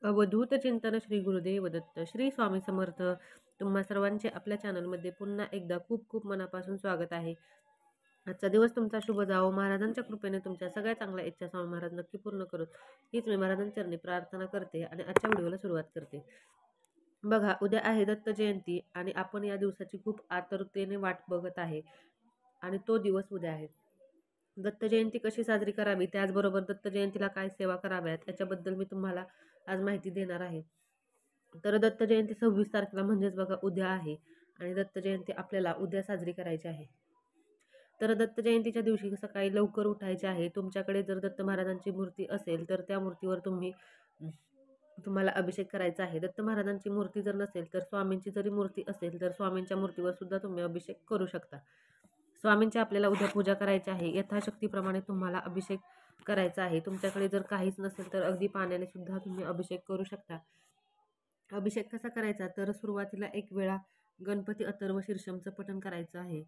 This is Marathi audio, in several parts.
अवधूत चिंतन श्री गुरुदेव दत्त. श्री स्वामी समर्थ. तुम्हा सर्वांचे आपल्या चॅनलमध्ये पुन्हा एकदा खूप खूप मनापासून स्वागत आहे. आजचा दिवस तुमचा शुभ जावो. महाराजांच्या कृपेने तुमच्या सगळ्या चांगल्या इच्छा स्वामी महाराज नक्की पूर्ण करोत, हीच मी महाराजांच्या चरणी प्रार्थना करते आणि आजच्या व्हिडिओला सुरुवात करते. बघा, उद्या आहे दत्त जयंती आणि आपण या दिवसाची खूप आतुरतेने वाट बघत आहे आणि तो दिवस उद्या आहे. दत्त जयंती कशी साजरी करावी, त्याचबरोबर दत्त जयंतीला काय सेवा कराव्यात याच्याबद्दल मी तुम्हाला आज माहिती देणार आहे. तर दत्त जयंती 26 तारखेला म्हणजेच बघा उद्या आहे आणि दत्त जयंती आपल्याला उद्या साजरी करायची आहे. तर दत्त जयंतीच्या दिवशी सकाळी लवकर उठायचे आहे. तुमच्याकडे जर दत्त महाराजांची मूर्ती असेल तर त्या मूर्तीवर तुम्हाला अभिषेक करायचा आहे. दत्त महाराजांची मूर्ती जर नसेल तर स्वामींची जरी मूर्ती असेल तर स्वामींच्या मूर्तीवर सुद्धा तुम्ही अभिषेक करू शकता. स्वामींची आपल्याला उद्या पूजा करायची आहे. यथाशक्तीप्रमाणे तुम्हाला अभिषेक करायचा आहे. तुमच्याकडे जर काहीच नसेल तर अगदी पाण्याने सुद्धा तुम्ही अभिषेक करू शकता. अभिषेक कसा करायचा, तर सुरुवातीला एक वेळा गणपती अथर्व शीर्षमचं पठण करायचं आहे.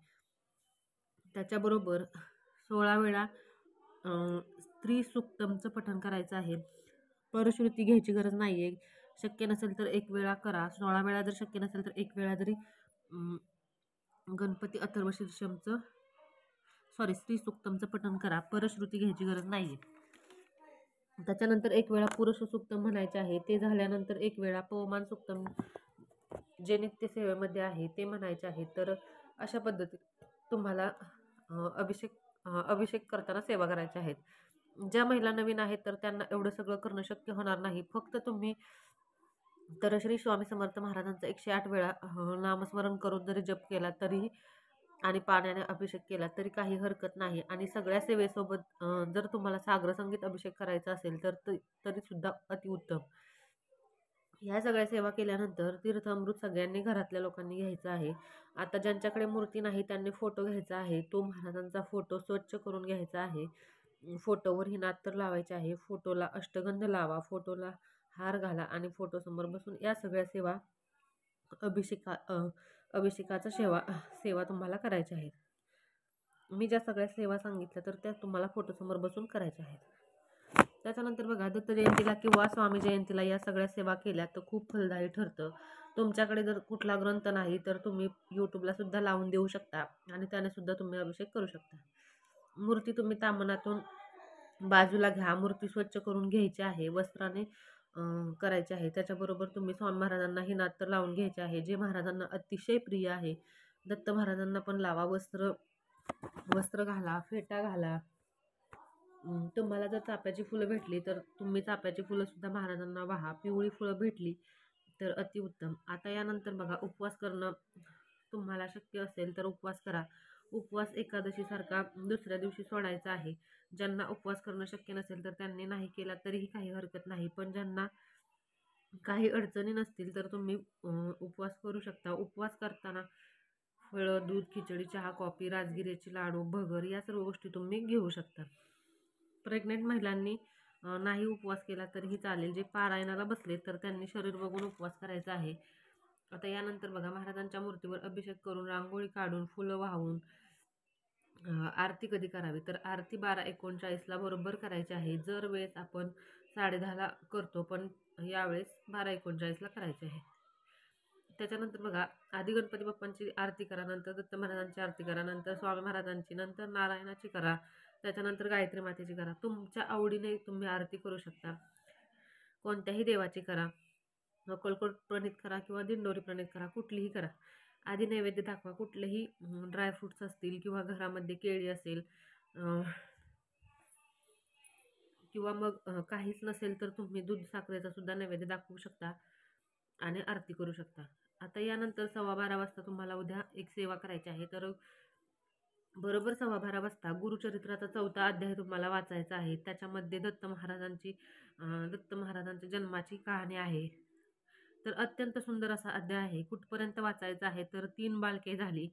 त्याच्याबरोबर 16 वेळा स्त्री सूक्तमचं पठण करायचं आहे. परश्रुती घ्यायची गरज नाही आहे. शक्य नसेल तर एक वेळा करा. 16 वेळा जर शक्य नसेल तर एक वेळा जरी गणपती अथर्व शीर्षमचं स्त्री सूक्तमचं पठण करा. परश्रुती घ्यायची गरज नाही आहे. त्याच्यानंतर एक वेळा पुरुष सूक्तम म्हणायचे आहे. ते झाल्यानंतर एक वेळा पवमान सूक्तम जे नित्य सेवेमध्ये आहे ते म्हणायचे आहे. तर अशा पद्धतीने तुम्हाला अभिषेक करताना सेवा करायच्या आहेत. ज्या महिला नवीन आहेत तर त्यांना एवढं सगळं करणं शक्य होणार नाही. फक्त तुम्ही तर श्री स्वामी समर्थ महाराजांचं 108 वेळा नामस्मरण करून जरी जप केला तरीही आणि पाण्याने अभिषेक केला तरी काही हरकत नाही. आणि सगळ्या सेवेसोबत जर तुम्हाला सागर संगीत अभिषेक करायचा असेल तर तरी सुद्धा अतिउत्तम. ह्या सगळ्या सेवा केल्यानंतर तीर्थ अमृत सगळ्यांनी घरातल्या लोकांनी घ्यायचं आहे. आता ज्यांच्याकडे मूर्ती नाही त्यांनी फोटो घ्यायचा आहे. तो महाराजांचा फोटो स्वच्छ करून घ्यायचा आहे. फोटोवर ही नात्तर लावायची आहे. फोटोला अष्टगंध लावा, फोटोला हार घाला आणि फोटोसमोर बसून या सगळ्या सेवा अभिषेकाचा सेवा तुम्हाला करायच्या आहेत. मी ज्या सगळ्या सेवा सांगितल्या तर त्या तुम्हाला फोटोसमोर बसून करायच्या आहेत. त्याच्यानंतर बघा, दत्त जयंतीला किंवा स्वामी जयंतीला या सगळ्या सेवा केल्या तर खूप फलदायी ठरतं. तुमच्याकडे जर कुठला ग्रंथ नाही तर तुम्ही यूट्यूबला सुद्धा लावून देऊ शकता आणि त्याने सुद्धा तुम्ही अभिषेक करू शकता. मूर्ती तुम्ही तामनातून बाजूला घ्या. मूर्ती स्वच्छ करून घ्यायची आहे. वस्त्राने करायचे आहे. त्याच्याबरोबर तुम्ही स्वामी महाराजांनाही नात्तर लावून घ्यायचे आहे, जे महाराजांना अतिशय प्रिय आहे. दत्त महाराजांना पण लावा. वस्त्र घाला, फेटा घाला. तुम्हाला जर चाफ्याची फुलं भेटली तर तुम्ही चाफ्याची फुलं सुद्धा महाराजांना वाहा. पिवळी फुलं भेटली तर अतिउत्तम. आता यानंतर बघा, उपवास करणं तुम्हाला शक्य असेल तर उपवास करा. उपवास एकादशीसारखा दुसऱ्या दिवशी सोडायचा आहे. ज्यांना उपवास करणं शक्य नसेल तर त्यांनी नाही केला तरीही काही हरकत नाही. पण ज्यांना काही अडचणी नसतील तर तुम्ही उपवास करू शकता. उपवास करताना फळं, दूध, खिचडी, चहा, कॉफी, राजगिऱ्याचे लाडू, भगर या सर्व गोष्टी तुम्ही घेऊ शकता. प्रेग्नेंट महिलांनी नाही उपवास केला तरीही चालेल. जे पारायणाला बसले तर त्यांनी शरीर बघून उपवास करायचा आहे. आता यानंतर बघा, महाराजांच्या मूर्तीवर अभिषेक करून, रांगोळी काढून, फुलं वाहून आरती कधी करावी, तर आरती 12:39ला बरोबर करायची आहे. जर वेळेस आपण 10:30ला करतो पण यावेळेस 12:39ला करायची आहे. त्याच्यानंतर बघा, आधी गणपती बाप्पांची आरती करा, नंतर दत्त महाराजांची आरती करा, नंतर स्वामी महाराजांची, नंतर नारायणाची करा, त्याच्यानंतर गायत्री मातेची करा. तुमच्या आवडीने तुम्ही आरती करू शकता. कोणत्याही देवाची करा. अक्कलकोट प्रणित करा किंवा दिंडोरी प्रणित करा, कुठलीही करा. आधी नैवेद्य दाखवा. कुठलेही ड्रायफ्रुट्स असतील किंवा घरामध्ये केळी असेल किंवा मग काहीच नसेल तर तुम्ही दूध साखरेचा सुद्धा नैवेद्य दाखवू शकता आणि आरती करू शकता. आता यानंतर 12:15 वाजता तुम्हाला उद्या एक सेवा करायची आहे. तर बरोबर 12:15 वाजता गुरुचरित्राचा 4था अध्याय तुम्हाला वाचायचा आहे. त्याच्यामध्ये दत्त महाराजांच्या जन्माची कहाणी आहे. तर अत्यंत सुंदर असा अध्याय आहे. कुठपर्यंत वाचायचा आहे, तर 3 बालके झाली.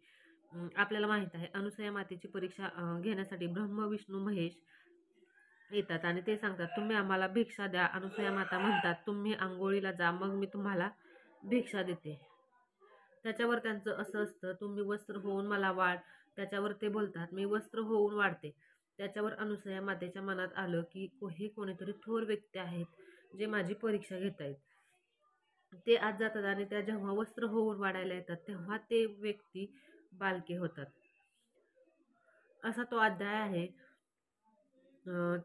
आपल्याला माहीत आहे अनुसया मातेची परीक्षा घेण्यासाठी ब्रह्म, विष्णू, महेश येतात आणि ते सांगतात, तुम्ही आम्हाला भिक्षा द्या. अनुसया माता म्हणतात, तुम्ही आंघोळीला जा, मग मी तुम्हाला भिक्षा देते. त्याच्यावर त्यांचं असं असतं, तुम्ही वस्त्र होऊन मला वाढ. त्याच्यावर ते बोलतात, मी वस्त्र होऊन वाढते. त्याच्यावर अनुसया मातेच्या मनात आलं की हे कोणीतरी थोर व्यक्ती आहेत, जे माझी परीक्षा घेत आहेत ते आज जातात आणि त्या जेव्हा वस्त्र होऊन वाढायला येतात तेव्हा ते व्यक्ती बालके होतात. असा तो अध्याय आहे.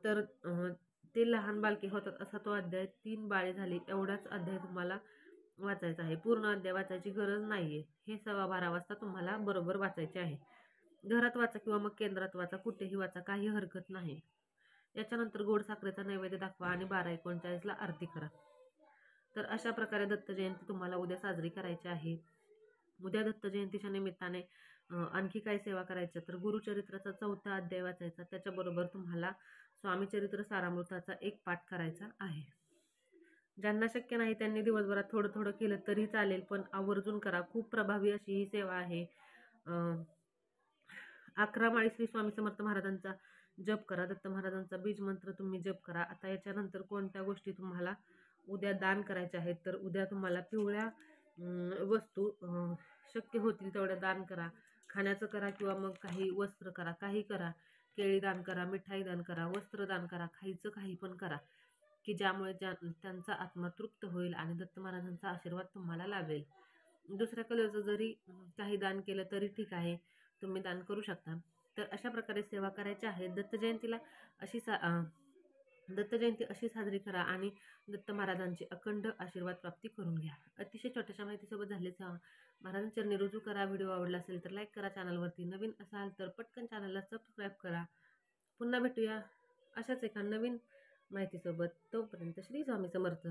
तर ते लहान बालके होतात असा तो अध्याय 3 बाळे झाली एवढाच अध्याय तुम्हाला वाचायचा आहे. पूर्ण अध्याय वाचायची गरज नाहीये. हे 12:15 वाजता तुम्हाला बरोबर वाचायचे आहे. घरात वाचा किंवा मग केंद्रात वाचा, कुठेही वाचा, काही हरकत नाही. याच्यानंतर गोड साखरेचा नैवेद्य दाखवा आणि 12:39ला आरती करा. तर अशा प्रकारे दत्त जयंती तुम्हाला उद्या साजरी करायची आहे. उद्या दत्त जयंतीच्या निमित्ताने आणखी काय सेवा करायच्या तर गुरुचरित्राचा 4था अध्याय वाचायचा. त्याच्याबरोबर तुम्हाला स्वामीचरित्र सारामृताचा एक पाठ करायचा आहे. ज्यांना शक्य नाही त्यांनी दिवसभरात थोडं थोडं केलं तरी चालेल, पण आवर्जून करा. खूप प्रभावी अशी ही सेवा आहे. 11 माळी श्री स्वामी समर्थ महाराजांचा जप करा. दत्त महाराजांचा बीज मंत्र तुम्ही जप करा. आता याच्यानंतर कोणत्या गोष्टी तुम्हाला उद्या दान करायच्या आहेत तर उद्या तुम्हाला पिवळ्या वस्तू शक्य होतील तेवढ्या दान करा. खाण्याचं करा किंवा मग काही वस्त्र करा, काही करा. केळी दान करा, मिठाई दान करा, वस्त्र दान करा, खायचं काही पण करा की ज्यामुळे त्यांचा आत्मा तृप्त होईल आणि दत्त महाराजांचा आशीर्वाद तुम्हाला लाभेल. दुसऱ्या कलरचं जरी काही दान केलं तरी ठीक आहे, तुम्ही दान करू शकता. तर अशा प्रकारे सेवा करायची आहे. दत्त जयंती अशी साजरी करा आणि दत्त महाराजांची अखंड आशीर्वाद प्राप्ती करून घ्या. अतिशय छोट्याशा माहितीसोबत झालेच महाराजांच्या चरणी रुजू करा. व्हिडिओ आवडला असेल तर लाईक करा. चॅनलवरती नवीन असाल तर पटकन चॅनलला सबस्क्राईब करा. पुन्हा भेटूया अशाच एका नवीन माहितीसोबत. तोपर्यंत श्री स्वामी समर्थ.